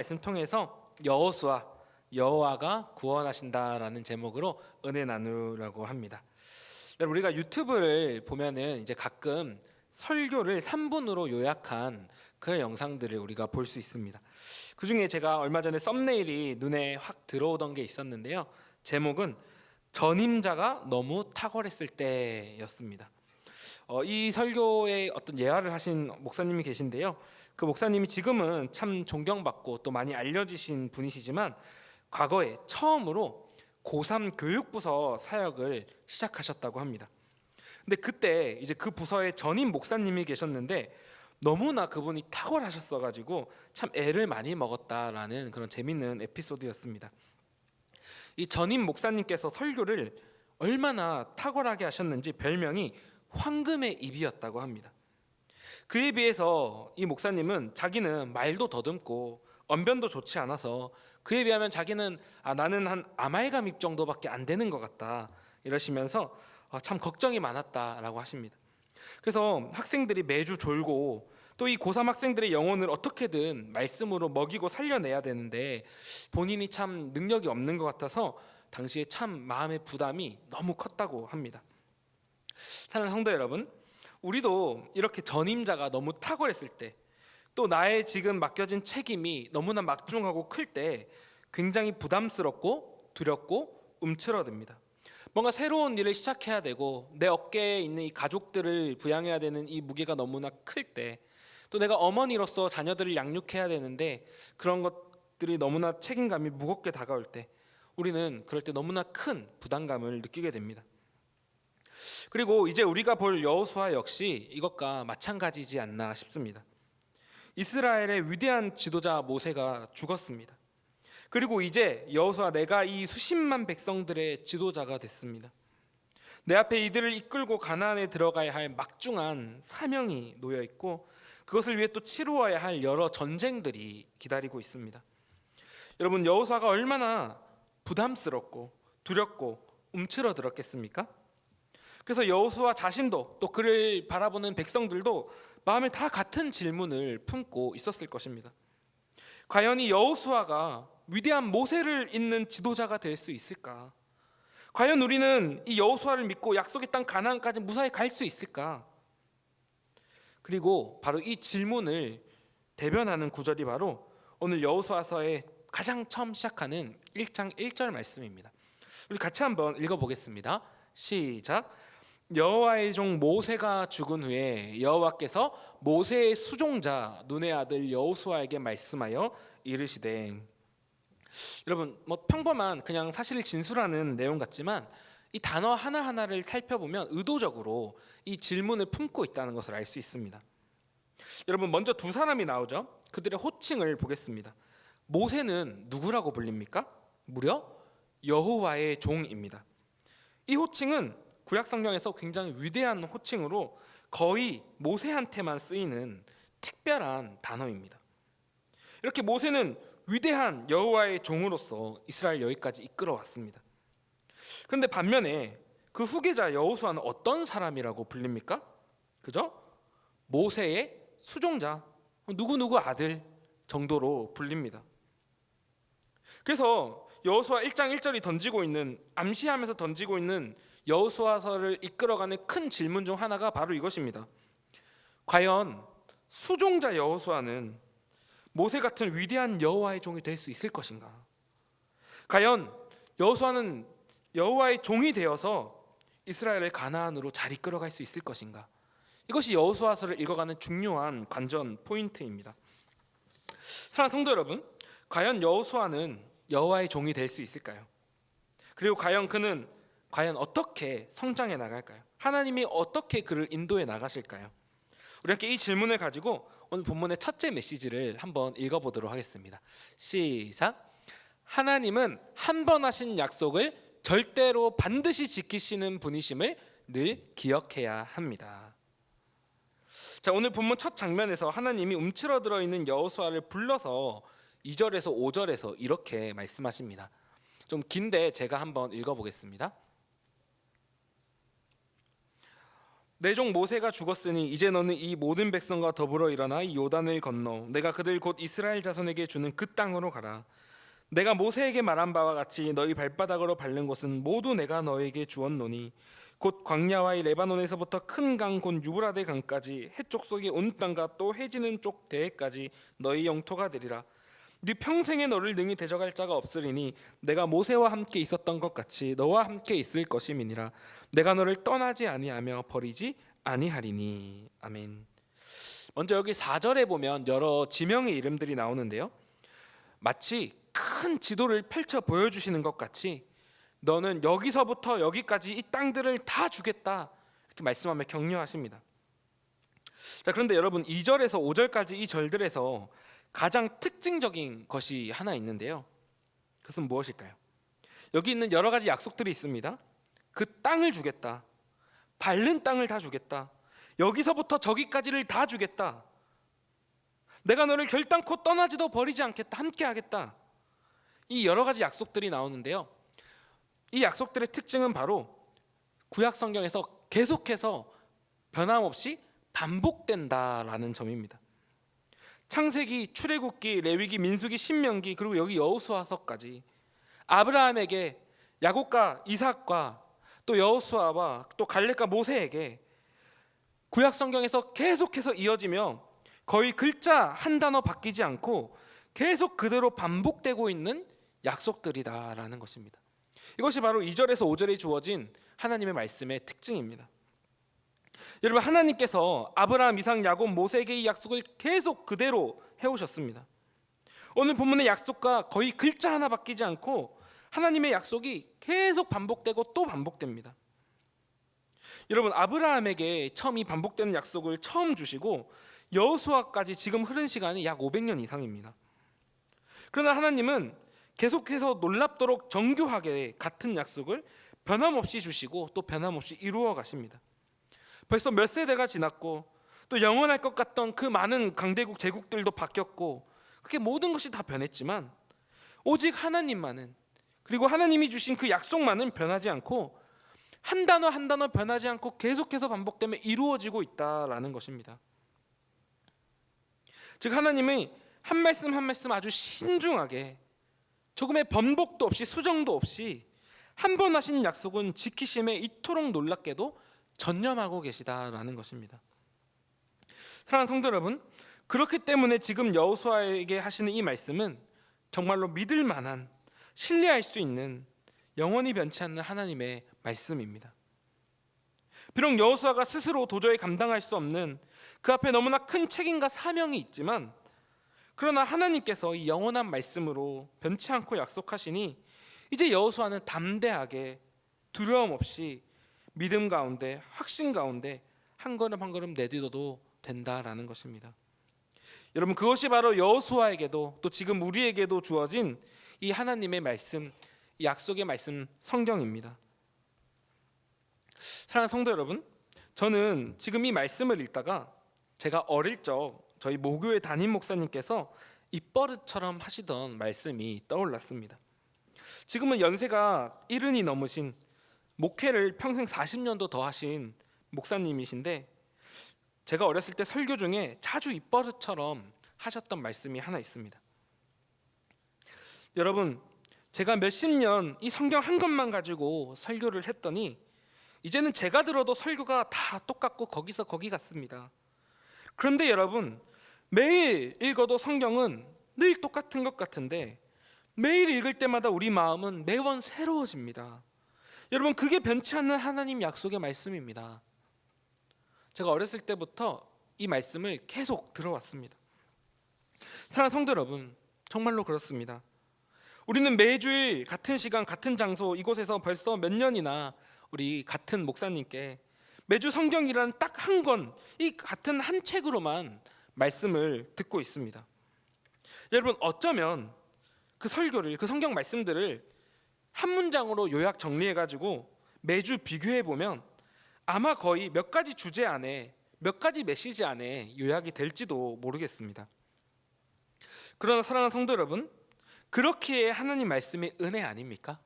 말씀 통해서 여호수아, 여호와가 구원하신다라는 제목으로 은혜 나누라고 합니다. 여러분, 우리가 유튜브를 보면은 이제 가끔 설교를 3분으로 요약한 그런 영상들을 우리가 볼 수 있습니다. 그 중에 제가 얼마 전에 썸네일이 눈에 확 들어오던 게 있었는데요. 제목은 전임자가 너무 탁월했을 때였습니다. 이 설교에 어떤 예화를 하신 목사님이 계신데요. 그 목사님이 지금은 참 존경받고 또 많이 알려지신 분이시지만 과거에 처음으로 고3 교육부서 사역을 시작하셨다고 합니다. 근데 그때 이제 그 부서에 전임 목사님이 계셨는데 너무나 그분이 탁월하셨어가지고 참 애를 많이 먹었다라는 그런 재밌는 에피소드였습니다. 이 전임 목사님께서 설교를 얼마나 탁월하게 하셨는지 별명이 황금의 입이었다고 합니다. 그에 비해서 이 목사님은 자기는 말도 더듬고 언변도 좋지 않아서 그에 비하면 자기는 나는 한 아말감 입 정도밖에 안 되는 것 같다 이러시면서 참 걱정이 많았다라고 하십니다. 그래서 학생들이 매주 졸고 또 이 고3 학생들의 영혼을 어떻게든 말씀으로 먹이고 살려내야 되는데 본인이 참 능력이 없는 것 같아서 당시에 참 마음의 부담이 너무 컸다고 합니다. 사랑하는 성도 여러분, 우리도 이렇게 전임자가 너무 탁월했을 때, 또 나의 지금 맡겨진 책임이 너무나 막중하고 클 때 굉장히 부담스럽고 두렵고 움츠러듭니다. 뭔가 새로운 일을 시작해야 되고 내 어깨에 있는 이 가족들을 부양해야 되는 이 무게가 너무나 클 때, 또 내가 어머니로서 자녀들을 양육해야 되는데 그런 것들이 너무나 책임감이 무겁게 다가올 때 우리는 그럴 때 너무나 큰 부담감을 느끼게 됩니다. 그리고 이제 우리가 볼 여호수아 역시 이것과 마찬가지지 않나 싶습니다. 이스라엘의 위대한 지도자 모세가 죽었습니다. 그리고 이제 여호수아, 내가 이 수십만 백성들의 지도자가 됐습니다. 내 앞에 이들을 이끌고 가나안에 들어가야 할 막중한 사명이 놓여 있고 그것을 위해 또 치루어야 할 여러 전쟁들이 기다리고 있습니다. 여러분, 여호수아가 얼마나 부담스럽고 두렵고 움츠러들었겠습니까? 그래서 여호수아 자신도 또 그를 바라보는 백성들도 마음에 다 같은 질문을 품고 있었을 것입니다. 과연 이 여호수아가 위대한 모세를 잇는 지도자가 될 수 있을까? 과연 우리는 이 여호수아를 믿고 약속의 땅 가나안까지 무사히 갈 수 있을까? 그리고 바로 이 질문을 대변하는 구절이 바로 오늘 여호수아서의 가장 처음 시작하는 1장 1절 말씀입니다. 우리 같이 한번 읽어보겠습니다. 시작. 여호와의 종 모세가 죽은 후에 여호와께서 모세의 수종자 눈의 아들 여호수아에게 말씀하여 이르시되. 여러분, 평범한 그냥 사실을 진술하는 내용 같지만 이 단어 하나하나를 살펴보면 의도적으로 이 질문을 품고 있다는 것을 알 수 있습니다. 여러분, 먼저 두 사람이 나오죠. 그들의 호칭을 보겠습니다. 모세는 누구라고 불립니까? 무려 여호와의 종입니다. 이 호칭은 구약 성경에서 굉장히 위대한 호칭으로 거의 모세한테만 쓰이는 특별한 단어입니다. 이렇게 모세는 위대한 여호와의 종으로서 이스라엘 여기까지 이끌어 왔습니다. 그런데 반면에 그 후계자 여호수아는 어떤 사람이라고 불립니까? 그죠? 모세의 수종자, 누구누구 아들 정도로 불립니다. 그래서 여호수아 1장 1절이 암시하면서 던지고 있는 여호수아서를 이끌어가는 큰 질문 중 하나가 바로 이것입니다. 과연 수종자 여호수아는 모세 같은 위대한 여호와의 종이 될 수 있을 것인가? 과연 여호수아는 여호와의 종이 되어서 이스라엘을 가나안으로 잘 이끌어갈 수 있을 것인가? 이것이 여호수아서를 읽어가는 중요한 관전 포인트입니다. 사랑하는 성도 여러분, 과연 여호수아는 여호와의 종이 될 수 있을까요? 그리고 그는 어떻게 성장해 나갈까요? 하나님이 어떻게 그를 인도해 나가실까요? 우리 함께 이 질문을 가지고 오늘 본문의 첫째 메시지를 한번 읽어보도록 하겠습니다. 시작. 하나님은 한 번 하신 약속을 절대로 반드시 지키시는 분이심을 늘 기억해야 합니다. 자, 오늘 본문 첫 장면에서 하나님이 움츠러들어 있는 여호수아를 불러서 2절에서 5절에서 이렇게 말씀하십니다. 좀 긴데 제가 한번 읽어보겠습니다. 내 종 모세가 죽었으니 이제 너는 이 모든 백성과 더불어 일어나 이 요단을 건너 내가 그들 곧 이스라엘 자손에게 주는 그 땅으로 가라. 내가 모세에게 말한 바와 같이 너희 발바닥으로 밟는 곳은 모두 내가 너에게 주었노니 곧 광야와 이 레바논에서부터 큰 강 곧 유브라데 강까지 해쪽 속의 온 땅과 또 해지는 쪽 대해까지 너희 영토가 되리라. 네 평생에 너를 능히 대적할 자가 없으리니 내가 모세와 함께 있었던 것 같이 너와 함께 있을 것임이니라. 내가 너를 떠나지 아니하며 버리지 아니하리니. 아멘. 먼저 여기 4절에 보면 여러 지명의 이름들이 나오는데요, 마치 큰 지도를 펼쳐 보여주시는 것 같이 너는 여기서부터 여기까지 이 땅들을 다 주겠다 이렇게 말씀하며 격려하십니다. 자, 그런데 여러분 2절에서 5절까지 이 절들에서 가장 특징적인 것이 하나 있는데요, 그것은 무엇일까요? 여기 있는 여러 가지 약속들이 있습니다. 그 땅을 주겠다, 밟는 땅을 다 주겠다, 여기서부터 저기까지를 다 주겠다, 내가 너를 결단코 떠나지도 버리지 않겠다, 함께 하겠다, 이 여러 가지 약속들이 나오는데요, 이 약속들의 특징은 바로 구약 성경에서 계속해서 변함없이 반복된다라는 점입니다. 창세기, 출애굽기, 레위기, 민수기, 신명기, 그리고 여기 여호수아서까지 아브라함에게, 야곱과 이삭과 또 여호수아와 또 갈렙과 모세에게 구약 성경에서 계속해서 이어지며 거의 글자 한 단어 바뀌지 않고 계속 그대로 반복되고 있는 약속들이다라는 것입니다. 이것이 바로 2절에서 5절에 주어진 하나님의 말씀의 특징입니다. 여러분, 하나님께서 아브라함, 이삭, 야곱, 모세에게 이 약속을 계속 그대로 해오셨습니다. 오늘 본문의 약속과 거의 글자 하나 바뀌지 않고 하나님의 약속이 계속 반복되고 또 반복됩니다. 여러분, 아브라함에게 처음 이 반복되는 약속을 처음 주시고 여호수아까지 지금 흐른 시간이 약 500년 이상입니다. 그러나 하나님은 계속해서 놀랍도록 정교하게 같은 약속을 변함없이 주시고 또 변함없이 이루어 가십니다. 벌써 몇 세대가 지났고 또 영원할 것 같던 그 많은 강대국 제국들도 바뀌었고 그게 모든 것이 다 변했지만 오직 하나님만은, 그리고 하나님이 주신 그 약속만은 변하지 않고 한 단어 한 단어 변하지 않고 계속해서 반복되며 이루어지고 있다라는 것입니다. 즉 하나님이 한 말씀 한 말씀 아주 신중하게 조금의 번복도 없이 수정도 없이 한 번 하신 약속은 지키심에 이토록 놀랍게도 전념하고 계시다라는 것입니다. 사랑하는 성도 여러분, 그렇기 때문에 지금 여호수아에게 하시는 이 말씀은 정말로 믿을 만한, 신뢰할 수 있는, 영원히 변치 않는 하나님의 말씀입니다. 비록 여호수아가 스스로 도저히 감당할 수 없는 그 앞에 너무나 큰 책임과 사명이 있지만, 그러나 하나님께서 이 영원한 말씀으로 변치 않고 약속하시니 이제 여호수아는 담대하게 두려움 없이 믿음 가운데, 확신 가운데 한 걸음 한 걸음 내딛어도 된다라는 것입니다. 여러분, 그것이 바로 여호수아에게도 또 지금 우리에게도 주어진 이 하나님의 말씀, 이 약속의 말씀 성경입니다. 사랑하는 성도 여러분, 저는 지금 이 말씀을 읽다가 제가 어릴 적 저희 모교회 담임 목사님께서 입버릇처럼 하시던 말씀이 떠올랐습니다. 지금은 연세가 70이 넘으신, 목회를 평생 40년도 더 하신 목사님이신데, 제가 어렸을 때 설교 중에 자주 입버릇처럼 하셨던 말씀이 하나 있습니다. 여러분, 제가 몇십 년 이 성경 한 권만 가지고 설교를 했더니 이제는 제가 들어도 설교가 다 똑같고 거기서 거기 같습니다. 그런데 여러분, 매일 읽어도 성경은 늘 똑같은 것 같은데 매일 읽을 때마다 우리 마음은 매번 새로워집니다. 여러분, 그게 변치 않는 하나님 약속의 말씀입니다. 제가 어렸을 때부터 이 말씀을 계속 들어왔습니다. 사랑하는 성도 여러분, 정말로 그렇습니다. 우리는 매주일 같은 시간 같은 장소 이곳에서 벌써 몇 년이나 우리 같은 목사님께 매주 성경이라는 딱 한 권, 이 같은 한 책으로만 말씀을 듣고 있습니다. 여러분, 어쩌면 그 설교를, 그 성경 말씀들을 한 문장으로 요약 정리해가지고 매주 비교해보면 아마 거의 몇 가지 주제 안에, 몇 가지 메시지 안에 요약이 될지도 모르겠습니다. 그러나 사랑하는 성도 여러분, 그렇기에 하나님 말씀이 은혜 아닙니까?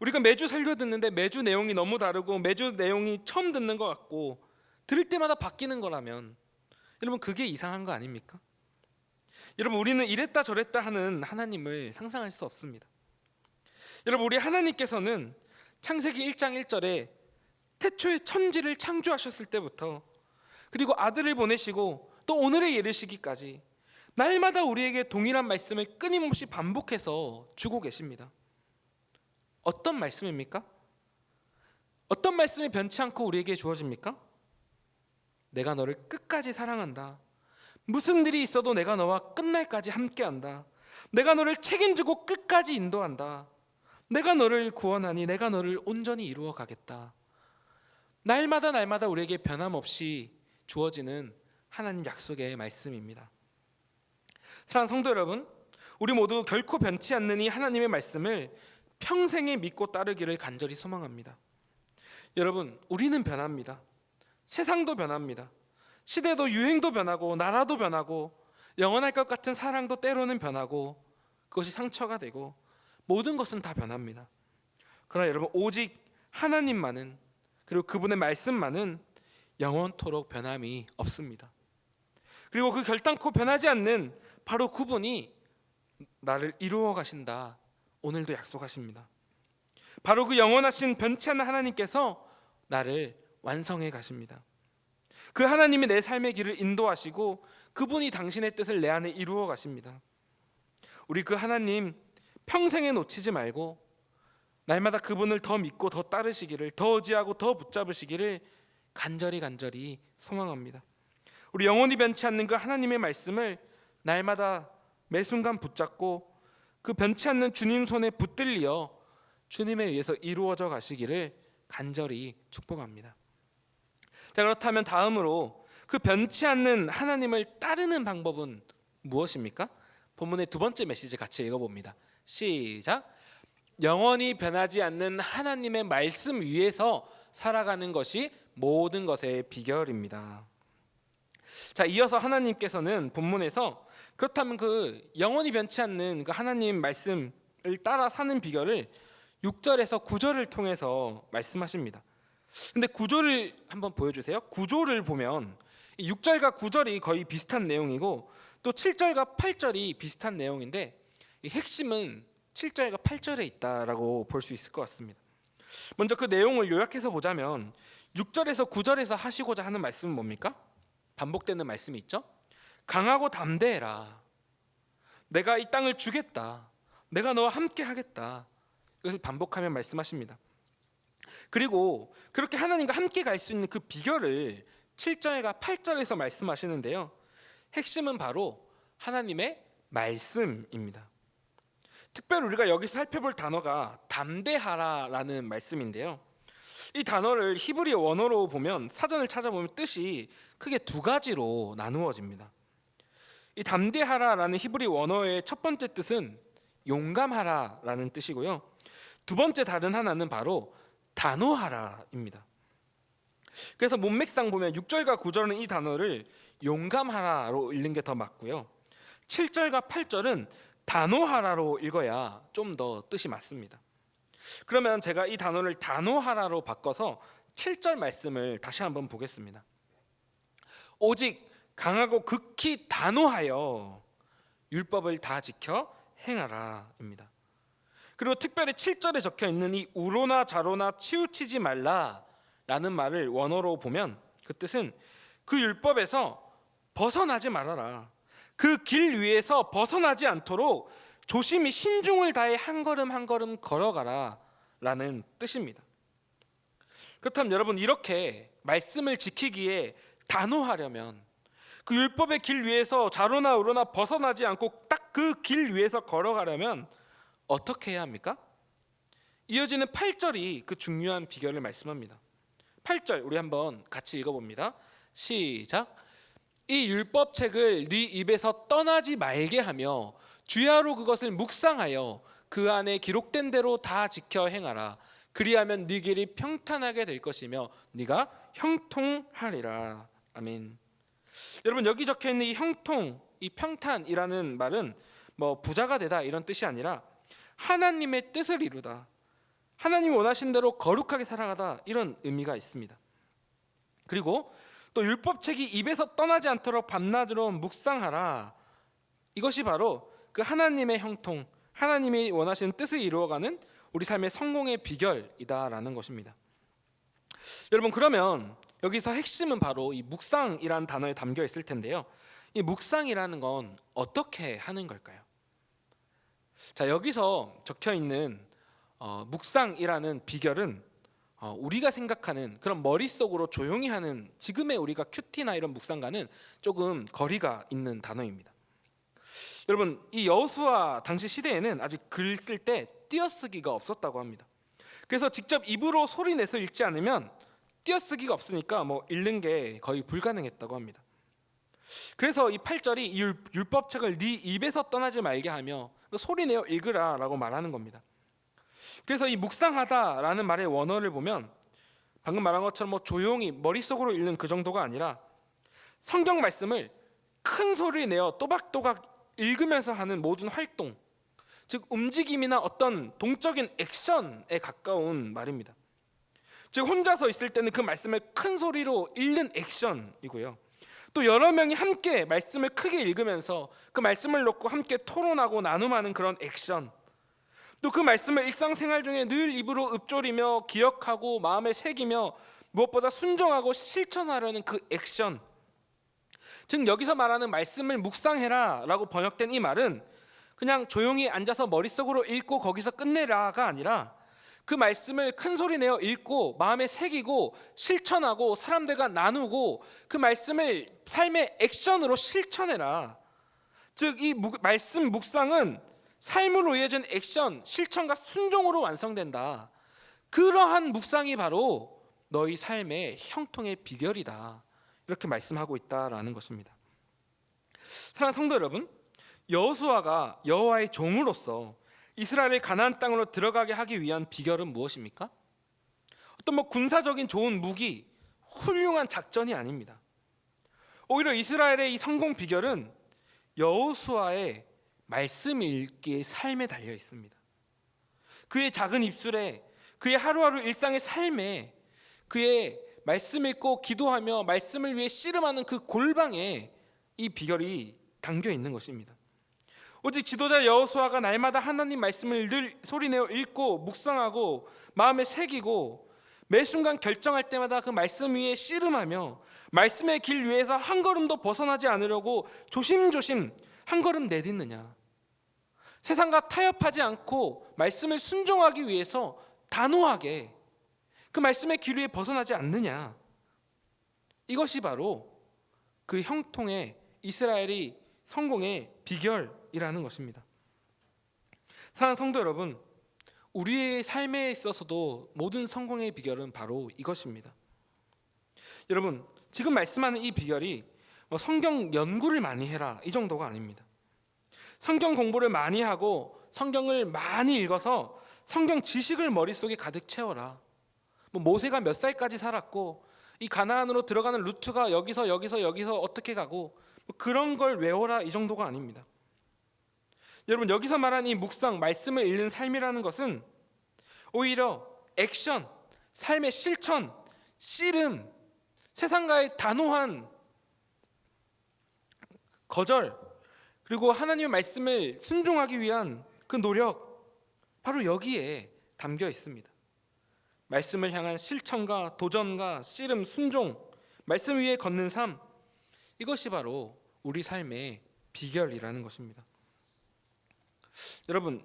우리가 매주 설교 듣는데 매주 내용이 너무 다르고 매주 내용이 처음 듣는 것 같고 들을 때마다 바뀌는 거라면 여러분 그게 이상한 거 아닙니까? 여러분 우리는 이랬다 저랬다 하는 하나님을 상상할 수 없습니다. 여러분 우리 하나님께서는 창세기 1장 1절에 태초에 천지를 창조하셨을 때부터 그리고 아들을 보내시고 또 오늘에 이르시기까지 날마다 우리에게 동일한 말씀을 끊임없이 반복해서 주고 계십니다. 어떤 말씀입니까? 어떤 말씀이 변치 않고 우리에게 주어집니까? 내가 너를 끝까지 사랑한다. 무슨 일이 있어도 내가 너와 끝날까지 함께한다. 내가 너를 책임지고 끝까지 인도한다. 내가 너를 구원하니 내가 너를 온전히 이루어 가겠다. 날마다 우리에게 변함없이 주어지는 하나님 약속의 말씀입니다. 사랑하는 성도 여러분, 우리 모두 결코 변치 않는 이 하나님의 말씀을 평생에 믿고 따르기를 간절히 소망합니다. 여러분, 우리는 변합니다. 세상도 변합니다. 시대도 유행도 변하고 나라도 변하고 영원할 것 같은 사랑도 때로는 변하고 그것이 상처가 되고 모든 것은 다 변합니다. 그러나 여러분 오직 하나님만은 그리고 그분의 말씀만은 영원토록 변함이 없습니다. 그리고 그 결단코 변하지 않는 바로 그분이 나를 이루어 가신다 오늘도 약속하십니다. 바로 그 영원하신 변치 않는 하나님께서 나를 완성해 가십니다. 그 하나님이 내 삶의 길을 인도하시고 그분이 당신의 뜻을 내 안에 이루어 가십니다. 우리 그 하나님 평생에 놓치지 말고 날마다 그분을 더 믿고 더 따르시기를, 더 의지하고 더 붙잡으시기를 간절히 소망합니다. 우리 영원히 변치 않는 그 하나님의 말씀을 날마다 매 순간 붙잡고 그 변치 않는 주님 손에 붙들려 주님에 의해서 이루어져 가시기를 간절히 축복합니다. 자, 그렇다면 다음으로 그 변치 않는 하나님을 따르는 방법은 무엇입니까? 본문의 두 번째 메시지 같이 읽어봅니다. 시작. 영원히 변하지 않는 하나님의 말씀 위에서 살아가는 것이 모든 것의 비결입니다. 자, 이어서 하나님께서는 본문에서 그렇다면 그 영원히 변치 않는 그 하나님 말씀을 따라 사는 비결을 6절에서 9절을 통해서 말씀하십니다. 근데 구조를 한번 보여주세요. 구조를 보면 6절과 9절이 거의 비슷한 내용이고 또 7절과 8절이 비슷한 내용인데 이 핵심은 7절과 8절에 있다라고 볼 수 있을 것 같습니다. 먼저 그 내용을 요약해서 보자면 6절에서 9절에서 하시고자 하는 말씀은 뭡니까? 반복되는 말씀이 있죠. 강하고 담대해라. 내가 이 땅을 주겠다. 내가 너와 함께 하겠다. 이것을 반복하며 말씀하십니다. 그리고 그렇게 하나님과 함께 갈 수 있는 그 비결을 7절과 8절에서 말씀하시는데요. 핵심은 바로 하나님의 말씀입니다. 특별히 우리가 여기서 살펴볼 단어가 담대하라라는 말씀인데요. 이 단어를 히브리 원어로 보면 사전을 찾아보면 뜻이 크게 두 가지로 나누어집니다. 이 담대하라라는 히브리 원어의 첫 번째 뜻은 용감하라라는 뜻이고요. 두 번째 다른 하나는 바로 단호하라입니다. 그래서 문맥상 보면 6절과 9절은 이 단어를 용감하라로 읽는 게 더 맞고요. 7절과 8절은 단호하라로 읽어야 좀 더 뜻이 맞습니다. 그러면 제가 이 단어를 단호하라로 바꿔서 7절 말씀을 다시 한번 보겠습니다. 오직 강하고 극히 단호하여 율법을 다 지켜 행하라입니다. 그리고 특별히 7절에 적혀 있는 이 우로나 자로나 치우치지 말라라는 말을 원어로 보면 그 뜻은 그 율법에서 벗어나지 말아라. 그 길 위에서 벗어나지 않도록 조심히 신중을 다해 한 걸음 한 걸음 걸어가라 라는 뜻입니다. 그렇다면 여러분 이렇게 말씀을 지키기에 단호하려면 그 율법의 길 위에서 자로나 우로나 벗어나지 않고 딱 그 길 위에서 걸어가려면 어떻게 해야 합니까? 이어지는 8절이 그 중요한 비결을 말씀합니다. 8절 우리 한번 같이 읽어봅니다. 시작. 이 율법책을 네 입에서 떠나지 말게 하며 주야로 그것을 묵상하여 그 안에 기록된 대로 다 지켜 행하라. 그리하면 네 길이 평탄하게 될 것이며 네가 형통하리라. 아멘. 여러분 여기 적혀 있는 이 형통, 이 평탄이라는 말은 뭐 부자가 되다 이런 뜻이 아니라 하나님의 뜻을 이루다, 하나님이 원하신 대로 거룩하게 살아가다 이런 의미가 있습니다. 그리고 또 율법책이 입에서 떠나지 않도록 밤낮으로 묵상하라. 이것이 바로 그 하나님의 형통, 하나님이 원하시는 뜻을 이루어가는 우리 삶의 성공의 비결이다라는 것입니다. 여러분, 그러면 여기서 핵심은 바로 이 묵상이라는 단어에 담겨 있을 텐데요. 이 묵상이라는 건 어떻게 하는 걸까요? 자, 여기서 적혀 있는 묵상이라는 비결은 우리가 생각하는 그런 머릿속으로 조용히 하는 지금의 우리가 큐티나 이런 묵상과는 조금 거리가 있는 단어입니다. 여러분, 이 여호수아 당시 시대에는 아직 글 쓸 때 띄어쓰기가 없었다고 합니다. 그래서 직접 입으로 소리 내서 읽지 않으면 띄어쓰기가 없으니까 읽는 게 거의 불가능했다고 합니다. 그래서 이 8절이 이 율법책을 네 입에서 떠나지 말게 하며 소리 내어 읽으라 라고 말하는 겁니다. 그래서 이 묵상하다라는 말의 원어를 보면 방금 말한 것처럼 조용히 머릿속으로 읽는 그 정도가 아니라 성경 말씀을 큰 소리 내어 또박또박 읽으면서 하는 모든 활동, 즉 움직임이나 어떤 동적인 액션에 가까운 말입니다. 즉 혼자서 있을 때는 그 말씀을 큰 소리로 읽는 액션이고요, 또 여러 명이 함께 말씀을 크게 읽으면서 그 말씀을 놓고 함께 토론하고 나눔하는 그런 액션, 또 그 말씀을 일상생활 중에 늘 입으로 읊조리며 기억하고 마음에 새기며 무엇보다 순종하고 실천하려는 그 액션, 즉 여기서 말하는 말씀을 묵상해라 라고 번역된 이 말은 그냥 조용히 앉아서 머릿속으로 읽고 거기서 끝내라가 아니라 그 말씀을 큰 소리 내어 읽고 마음에 새기고 실천하고 사람들과 나누고 그 말씀을 삶의 액션으로 실천해라. 즉 이 말씀 묵상은 삶으로 이어진 액션, 실천과 순종으로 완성된다. 그러한 묵상이 바로 너희 삶의 형통의 비결이다. 이렇게 말씀하고 있다라는 것입니다. 사랑하는 성도 여러분, 여호수아가 여호와의 종으로서 이스라엘을 가나안 땅으로 들어가게 하기 위한 비결은 무엇입니까? 어떤 군사적인 좋은 무기, 훌륭한 작전이 아닙니다. 오히려 이스라엘의 이 성공 비결은 여호수아의 말씀 읽기의 삶에 달려 있습니다. 그의 작은 입술에, 그의 하루하루 일상의 삶에, 그의 말씀 읽고 기도하며 말씀을 위해 씨름하는 그 골방에 이 비결이 담겨 있는 것입니다. 오직 지도자 여호수아가 날마다 하나님 말씀을 늘 소리내어 읽고 묵상하고 마음에 새기고 매 순간 결정할 때마다 그 말씀 위에 씨름하며 말씀의 길 위에서 한 걸음도 벗어나지 않으려고 조심조심 한 걸음 내딛느냐, 세상과 타협하지 않고 말씀을 순종하기 위해서 단호하게 그 말씀의 길 위에 벗어나지 않느냐, 이것이 바로 그 형통의 이스라엘이 성공의 비결이라는 것입니다. 사랑하는 성도 여러분, 우리의 삶에 있어서도 모든 성공의 비결은 바로 이것입니다. 여러분, 지금 말씀하는 이 비결이 성경 연구를 많이 해라 이 정도가 아닙니다. 성경 공부를 많이 하고 성경을 많이 읽어서 성경 지식을 머릿속에 가득 채워라. 모세가 몇 살까지 살았고 이 가나안으로 들어가는 루트가 여기서 어떻게 가고 그런 걸 외워라 이 정도가 아닙니다. 여러분, 여기서 말한 이 묵상, 말씀을 읽는 삶이라는 것은 오히려 액션, 삶의 실천, 씨름, 세상과의 단호한 거절, 그리고 하나님의 말씀을 순종하기 위한 그 노력, 바로 여기에 담겨 있습니다. 말씀을 향한 실천과 도전과 씨름, 순종, 말씀 위에 걷는 삶, 이것이 바로 우리 삶의 비결이라는 것입니다. 여러분,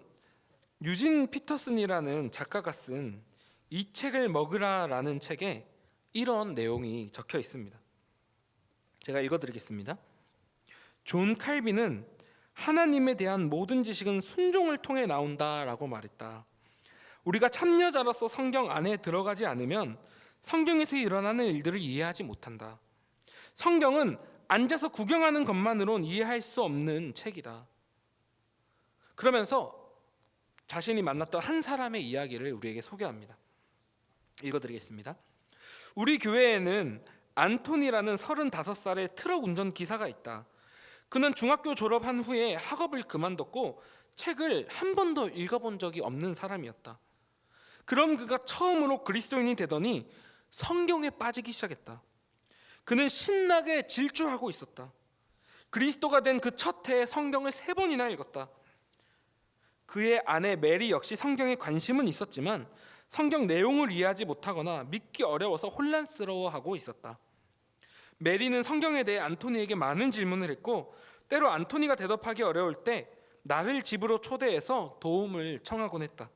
유진 피터슨이라는 작가가 쓴 이 책을 먹으라라는 책에 이런 내용이 적혀 있습니다. 제가 읽어드리겠습니다. 존 칼빈은 하나님에 대한 모든 지식은 순종을 통해 나온다라고 말했다. 우리가 참여자로서 성경 안에 들어가지 않으면 성경에서 일어나는 일들을 이해하지 못한다. 성경은 앉아서 구경하는 것만으로는 이해할 수 없는 책이다. 그러면서 자신이 만났던 한 사람의 이야기를 우리에게 소개합니다. 읽어드리겠습니다. 우리 교회에는 안톤이라는 35살의 트럭 운전기사가 있다. 그는 중학교 졸업한 후에 학업을 그만뒀고 책을 한 번도 읽어본 적이 없는 사람이었다. 그런 그가 처음으로 그리스도인이 되더니 성경에 빠지기 시작했다. 그는 신나게 질주하고 있었다. 그리스도가 된 그 첫 해에 성경을 3번이나 읽었다. 그의 아내 메리 역시 성경에 관심은 있었지만 성경 내용을 이해하지 못하거나 믿기 어려워서 혼란스러워하고 있었다. 메리는 성경에 대해 안토니에게 많은 질문을 했고 때로 안토니가 대답하기 어려울 때 나를 집으로 초대해서 도움을 청하곤 했다.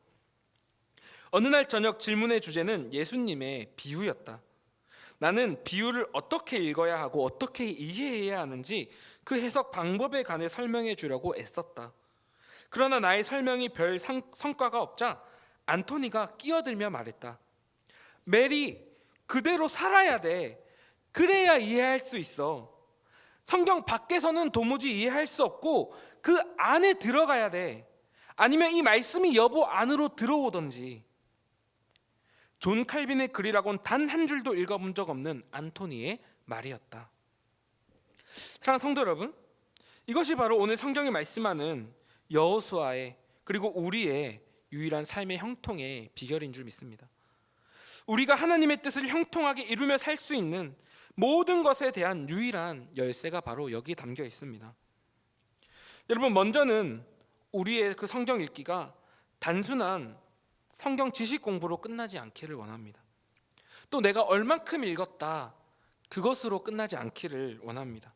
어느 날 저녁 질문의 주제는 예수님의 비유였다. 나는 비유를 어떻게 읽어야 하고 어떻게 이해해야 하는지 그 해석 방법에 관해 설명해 주려고 애썼다. 그러나 나의 설명이 별 성과가 없자 안토니가 끼어들며 말했다. 메리, 그대로 살아야 돼. 그래야 이해할 수 있어. 성경 밖에서는 도무지 이해할 수 없고 그 안에 들어가야 돼. 아니면 이 말씀이 여보 안으로 들어오던지. 존 칼빈의 글이라곤 단 한 줄도 읽어본 적 없는 안토니의 말이었다. 사랑하는 성도 여러분, 이것이 바로 오늘 성경이 말씀하는 여호수아의 그리고 우리의 유일한 삶의 형통의 비결인 줄 믿습니다. 우리가 하나님의 뜻을 형통하게 이루며 살 수 있는 모든 것에 대한 유일한 열쇠가 바로 여기에 담겨 있습니다. 여러분, 먼저는 우리의 그 성경 읽기가 단순한 성경 지식 공부로 끝나지 않기를 원합니다. 또 내가 얼만큼 읽었다, 그것으로 끝나지 않기를 원합니다.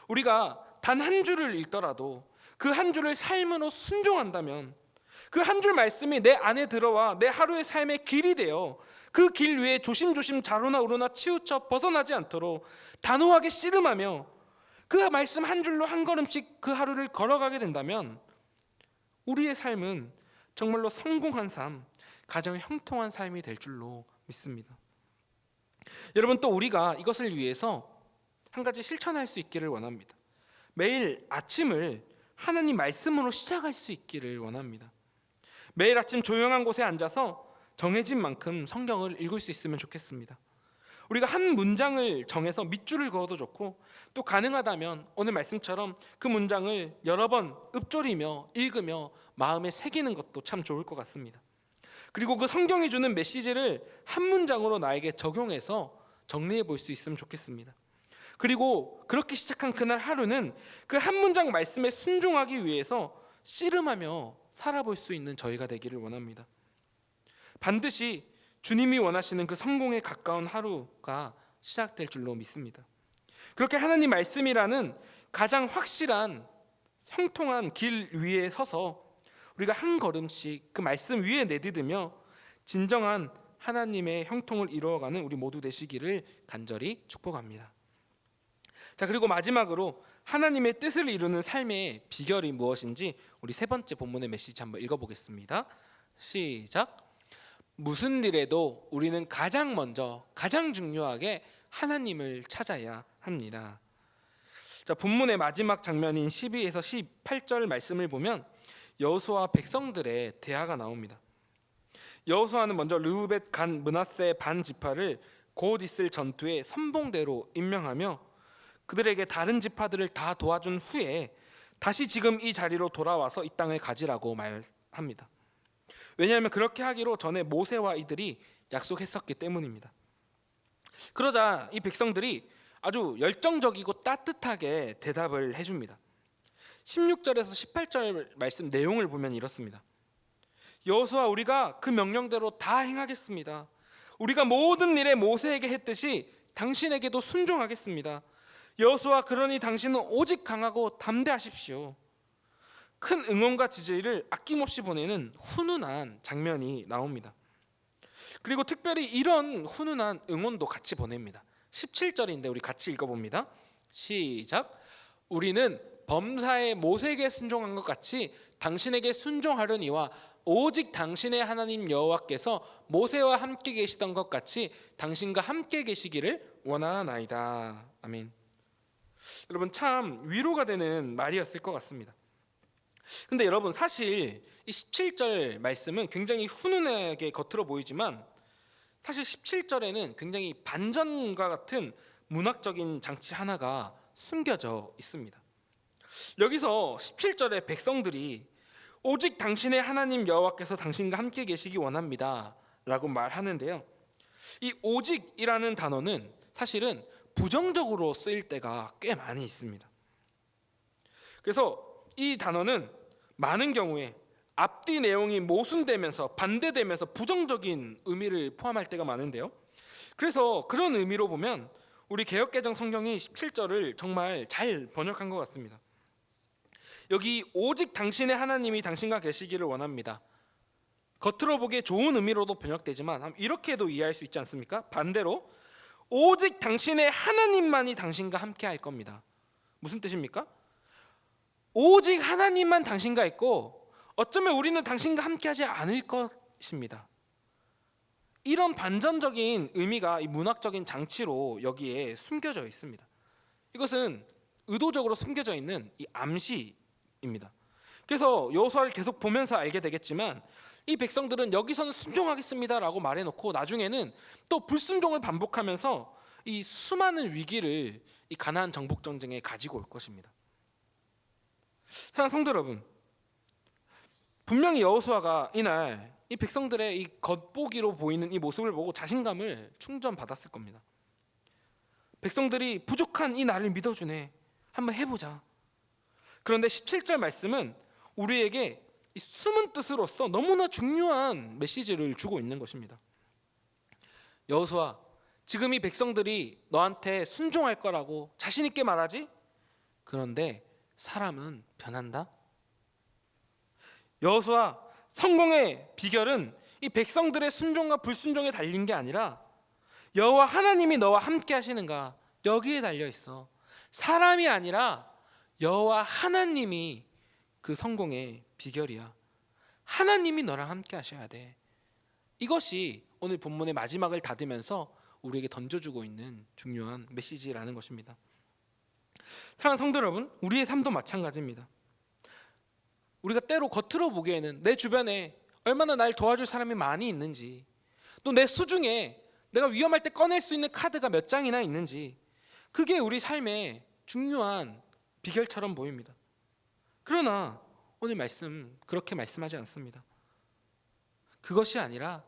우리가 단 한 줄을 읽더라도 그 한 줄을 삶으로 순종한다면 그 한 줄 말씀이 내 안에 들어와 내 하루의 삶의 길이 되어 그 길 위에 조심조심 자로나 우로나 치우쳐 벗어나지 않도록 단호하게 씨름하며 그 말씀 한 줄로 한 걸음씩 그 하루를 걸어가게 된다면 우리의 삶은 정말로 성공한 삶, 가장 형통한 삶이 될 줄로 믿습니다. 여러분, 또 우리가 이것을 위해서 한 가지 실천할 수 있기를 원합니다. 매일 아침을 하나님 말씀으로 시작할 수 있기를 원합니다. 매일 아침 조용한 곳에 앉아서 정해진 만큼 성경을 읽을 수 있으면 좋겠습니다. 우리가 한 문장을 정해서 밑줄을 그어도 좋고 또 가능하다면 오늘 말씀처럼 그 문장을 여러 번 읊조리며 읽으며 마음에 새기는 것도 참 좋을 것 같습니다. 그리고 그 성경이 주는 메시지를 한 문장으로 나에게 적용해서 정리해 볼 수 있으면 좋겠습니다. 그리고 그렇게 시작한 그날 하루는 그 한 문장 말씀에 순종하기 위해서 씨름하며 살아볼 수 있는 저희가 되기를 원합니다. 반드시 주님이 원하시는 그 성공에 가까운 하루가 시작될 줄로 믿습니다. 그렇게 하나님 말씀이라는 가장 확실한 형통한 길 위에 서서 우리가 한 걸음씩 그 말씀 위에 내딛으며 진정한 하나님의 형통을 이루어가는 우리 모두 되시기를 간절히 축복합니다. 자, 그리고 마지막으로 하나님의 뜻을 이루는 삶의 비결이 무엇인지 우리 3번째 본문의 메시지 한번 읽어보겠습니다. 시작. 무슨 일에도 우리는 가장 먼저 가장 중요하게 하나님을 찾아야 합니다. 자, 본문의 마지막 장면인 12에서 18절 말씀을 보면 여호수아와 백성들의 대화가 나옵니다. 여호수아는 먼저 르우벳, 간, 므낫세 반 지파를 곧 있을 전투의 선봉대로 임명하며 그들에게 다른 지파들을 다 도와준 후에 다시 지금 이 자리로 돌아와서 이 땅을 가지라고 말합니다. 왜냐하면 그렇게 하기로 전에 모세와 이들이 약속했었기 때문입니다. 그러자 이 백성들이 아주 열정적이고 따뜻하게 대답을 해줍니다. 16절에서 18절 말씀 내용을 보면 이렇습니다. 여호수아, 우리가 그 명령대로 다 행하겠습니다. 우리가 모든 일에 모세에게 했듯이 당신에게도 순종하겠습니다. 여호수아, 그러니 당신은 오직 강하고 담대하십시오. 큰 응원과 지지를 아낌없이 보내는 훈훈한 장면이 나옵니다. 그리고 특별히 이런 훈훈한 응원도 같이 보냅니다. 17절인데 우리 같이 읽어봅니다. 시작. 우리는 범사에 모세에게 순종한 것 같이 당신에게 순종하려니와 오직 당신의 하나님 여호와께서 모세와 함께 계시던 것 같이 당신과 함께 계시기를 원하나이다. 아멘. 여러분, 참 위로가 되는 말이었을 것 같습니다. 근데 여러분, 사실 이 17절 말씀은 굉장히 훈훈하게 겉으로 보이지만 사실 17절에는 굉장히 반전과 같은 문학적인 장치 하나가 숨겨져 있습니다. 여기서 17절에 백성들이 오직 당신의 하나님 여호와께서 당신과 함께 계시기 원합니다 라고 말하는데요, 이 오직이라는 단어는 사실은 부정적으로 쓰일 때가 꽤 많이 있습니다. 그래서 이 단어는 많은 경우에 앞뒤 내용이 모순되면서 반대되면서 부정적인 의미를 포함할 때가 많은데요. 그래서 그런 의미로 보면 우리 개역개정 성경이 17절을 정말 잘 번역한 것 같습니다. 여기 오직 당신의 하나님이 당신과 계시기를 원합니다. 겉으로 보기에 좋은 의미로도 번역되지만 이렇게도 이해할 수 있지 않습니까? 반대로 오직 당신의 하나님만이 당신과 함께 할 겁니다. 무슨 뜻입니까? 오직 하나님만 당신과 있고 어쩌면 우리는 당신과 함께하지 않을 것입니다. 이런 반전적인 의미가 이 문학적인 장치로 여기에 숨겨져 있습니다. 이것은 의도적으로 숨겨져 있는 이 암시입니다. 그래서 여호수아를 계속 보면서 알게 되겠지만 이 백성들은 여기서는 순종하겠습니다라고 말해놓고 나중에는 또 불순종을 반복하면서 이 수많은 위기를 이 가나안 정복 전쟁에 가지고 올 것입니다. 사랑하는 성도 여러분, 분명히 여호수아가 이날 이 백성들의 이 겉보기로 보이는 이 모습을 보고 자신감을 충전받았을 겁니다. 백성들이 부족한 이 나를 믿어주네, 한번 해보자. 그런데 17절 말씀은 우리에게 이 숨은 뜻으로서 너무나 중요한 메시지를 주고 있는 것입니다. 여호수아, 지금 이 백성들이 너한테 순종할 거라고 자신 있게 말하지? 그런데 사람은 변한다. 여호수아, 성공의 비결은 이 백성들의 순종과 불순종에 달린 게 아니라 여호와 하나님이 너와 함께 하시는가, 여기에 달려 있어. 사람이 아니라 여호와 하나님이 그 성공의 비결이야. 하나님이 너랑 함께 하셔야 돼. 이것이 오늘 본문의 마지막을 닫으면서 우리에게 던져주고 있는 중요한 메시지라는 것입니다. 사랑하는 성도 여러분, 우리의 삶도 마찬가지입니다. 우리가 때로 겉으로 보기에는 내 주변에 얼마나 날 도와줄 사람이 많이 있는지, 또 내 수중에 내가 위험할 때 꺼낼 수 있는 카드가 몇 장이나 있는지, 그게 우리 삶의 중요한 비결처럼 보입니다. 그러나 오늘 말씀 그렇게 말씀하지 않습니다. 그것이 아니라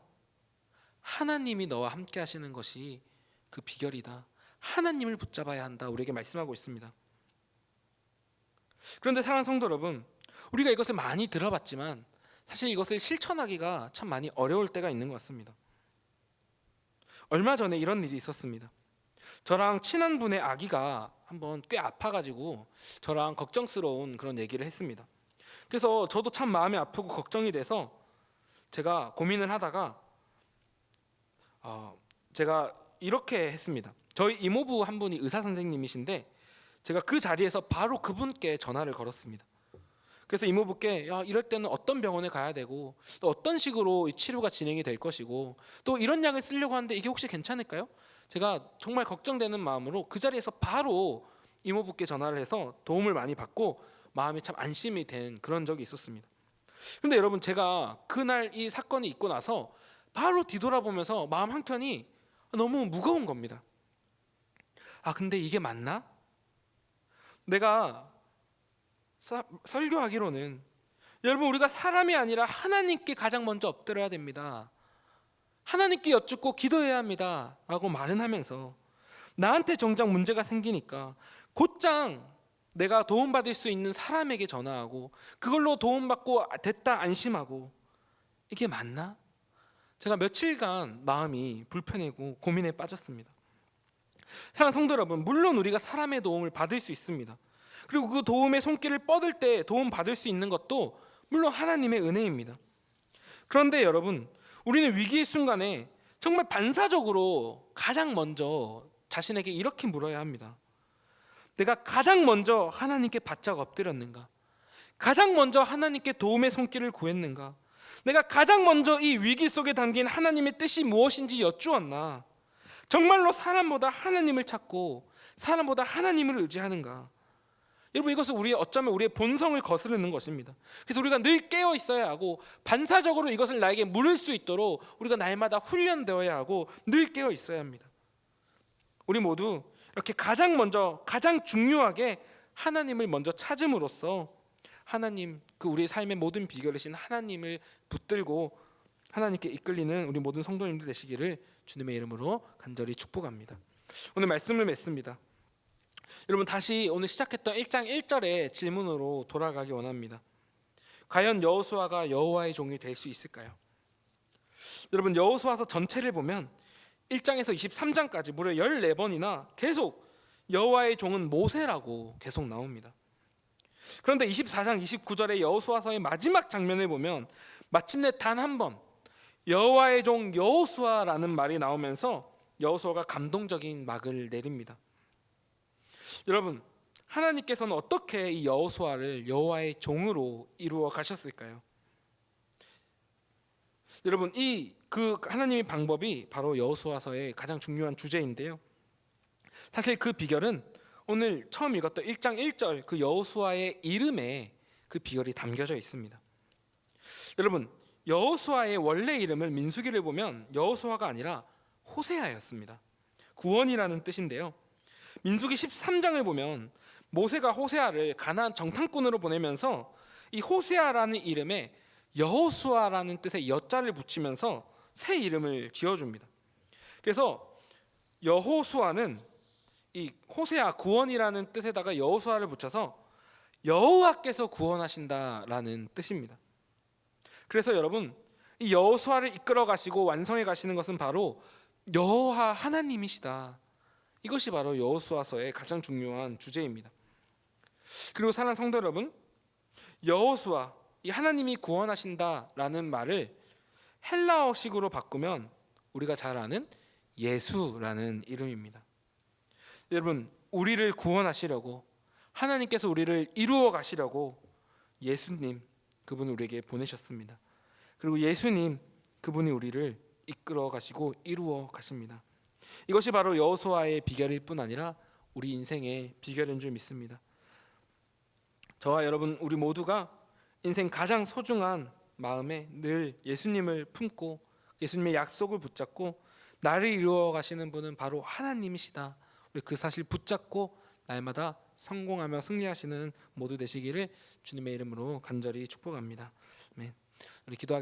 하나님이 너와 함께 하시는 것이 그 비결이다. 하나님을 붙잡아야 한다. 우리에게 말씀하고 있습니다. 그런데 사랑하는 성도 여러분, 우리가 이것을 많이 들어봤지만 사실 이것을 실천하기가 참 많이 어려울 때가 있는 것 같습니다. 얼마 전에 이런 일이 있었습니다. 저랑 친한 분의 아기가 한번 꽤 아파가지고 저랑 걱정스러운 그런 얘기를 했습니다. 그래서 저도 참 마음이 아프고 걱정이 돼서 제가 고민을 하다가 제가 이렇게 했습니다. 저희 이모부 한 분이 의사 선생님이신데 제가 그 자리에서 바로 그분께 전화를 걸었습니다. 그래서 이모부께 이럴 때는 어떤 병원에 가야 되고 또 어떤 식으로 이 치료가 진행이 될 것이고 또 이런 약을 쓰려고 하는데 이게 혹시 괜찮을까요? 제가 정말 걱정되는 마음으로 그 자리에서 바로 이모부께 전화를 해서 도움을 많이 받고 마음이 참 안심이 된 그런 적이 있었습니다. 근데 여러분, 제가 그날 이 사건이 있고 나서 바로 뒤돌아보면서 마음 한켠이 너무 무거운 겁니다. 근데 이게 맞나? 내가 설교하기로는 여러분, 우리가 사람이 아니라 하나님께 가장 먼저 엎드려야 됩니다. 하나님께 여쭙고 기도해야 합니다 라고 말은 하면서 나한테 정작 문제가 생기니까 곧장 내가 도움받을 수 있는 사람에게 전화하고 그걸로 도움받고 됐다 안심하고, 이게 맞나? 제가 며칠간 마음이 불편하고 고민에 빠졌습니다. 사랑하는 성도 여러분, 물론 우리가 사람의 도움을 받을 수 있습니다. 그리고 그 도움의 손길을 뻗을 때 도움 받을 수 있는 것도 물론 하나님의 은혜입니다. 그런데 여러분, 우리는 위기의 순간에 정말 반사적으로 가장 먼저 자신에게 이렇게 물어야 합니다. 내가 가장 먼저 하나님께 바짝 엎드렸는가? 가장 먼저 하나님께 도움의 손길을 구했는가? 내가 가장 먼저 이 위기 속에 담긴 하나님의 뜻이 무엇인지 여쭈었나? 정말로 사람보다 하나님을 찾고 사람보다 하나님을 의지하는가? 여러분, 이것은 어쩌면 우리의 본성을 거스르는 것입니다. 그래서 우리가 늘 깨어 있어야 하고 반사적으로 이것을 나에게 물을 수 있도록 우리가 날마다 훈련되어야 하고 늘 깨어 있어야 합니다. 우리 모두 이렇게 가장 먼저 가장 중요하게 하나님을 먼저 찾음으로써 하나님, 그 우리의 삶의 모든 비결이신 하나님을 붙들고 하나님께 이끌리는 우리 모든 성도님들 되시기를 주님의 이름으로 간절히 축복합니다. 오늘 말씀을 맺습니다. 여러분 다시 오늘 시작했던 1장 1절의 질문으로 돌아가기 원합니다. 과연 여호수아가 여호와의 종이 될 수 있을까요? 여러분 여호수아서 전체를 보면 1장에서 23장까지 무려 14번이나 계속 여호와의 종은 모세라고 계속 나옵니다. 그런데 24장 29절의 여호수아서의 마지막 장면을 보면 마침내 단 한 번 여호와의 종 여호수아라는 말이 나오면서 여호수아가 감동적인 막을 내립니다. 여러분 하나님께서는 어떻게 이 여호수아를 여호와의 종으로 이루어 가셨을까요? 여러분 그 하나님의 방법이 바로 여호수아서의 가장 중요한 주제인데요. 사실 그 비결은 오늘 처음 읽었던 1장 1절 그 여호수아의 이름에 그 비결이 담겨져 있습니다. 여러분 여호수아의 원래 이름을 민수기를 보면 여호수아가 아니라 호세아였습니다. 구원이라는 뜻인데요. 민수기 13장을 보면 모세가 호세아를 가나안 정탐꾼으로 보내면서 이 호세아라는 이름에 여호수아라는 뜻의 여자를 붙이면서 새 이름을 지어줍니다. 그래서 여호수아는 이 호세아 구원이라는 뜻에다가 여호수아를 붙여서 여호와께서 구원하신다라는 뜻입니다. 그래서 여러분 이 여호수아를 이끌어 가시고 완성해 가시는 것은 바로 여호와 하나님이시다. 이것이 바로 여호수아서의 가장 중요한 주제입니다. 그리고 사랑하는 성도 여러분, 여호수아 이 하나님이 구원하신다라는 말을 헬라어식으로 바꾸면 우리가 잘 아는 예수라는 이름입니다. 여러분 우리를 구원하시려고 하나님께서 우리를 이루어 가시려고 예수님 그분을 우리에게 보내셨습니다. 그리고 예수님 그분이 우리를 이끌어 가시고 이루어 가십니다. 이것이 바로 여호수아의 비결일 뿐 아니라 우리 인생의 비결인 줄 믿습니다. 저와 여러분 우리 모두가 인생 가장 소중한 마음에 늘 예수님을 품고 예수님의 약속을 붙잡고 나를 이루어 가시는 분은 바로 하나님이시다. 우리 그 사실 붙잡고 날마다 성공하며 승리하시는 모두 되시기를 주님의 이름으로 간절히 축복합니다. 아멘. 우리 기도하겠습니다.